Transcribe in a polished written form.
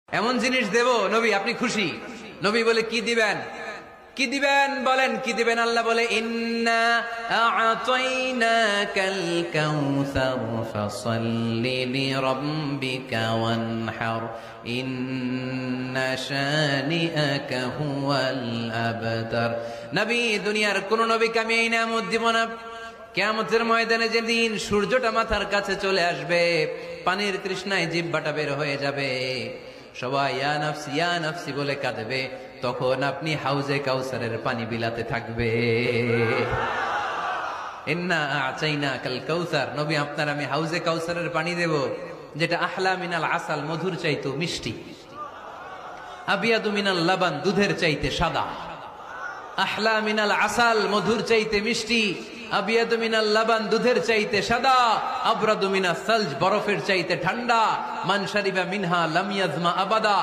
এমন জিনিস দেব নবী আপনি খুশি। নবী বলে কি দিবেন, কি দিবেন বলেন, কি দিবেন? আল্লাহ বলে ইন্না আ'তাইনাকাল কাউসার ফাসাল্লি লিরাব্বিকা ওয়ানহার ইন্না শানিআকা হুয়াল আবতার। নবী, দুনিয়ার কোন নবীকে আমি এই নিয়ামত দিব না। কিয়ামতের ময়দানে যেদিন সূর্যটা মাথার কাছে চলে আসবে, পানির তৃষ্ণায় জিহ্বাটা বের হয়ে যাবে, সবাই ইয়া নাফসি ইয়া নাফসি বলে কাঁদবে, তখন আপনি হাউজে কাউসারের পানি বিলাতে থাকবে। ইন্না আ'তাইনাকাল কাউসার, নবী আপনার আমি হাউজে কাউসারের পানি দেব, যেটা আহলা মিনাল আসাল, মধুর চাইতে মিষ্টি, আবিয়াদু মিনাল লাবান, দুধের চাইতে সাদা। আহলা মিনাল আসাল, মধুর চাইতে মিষ্টি, আবিয়াদু মিনাল লাবান, দুধের চাইতে সাদা, আবরাদু মিনাস সালজ, বরফের চাইতে ঠান্ডা, মান শারিবা মিনহা লাম ইয়াজমা আবাদা।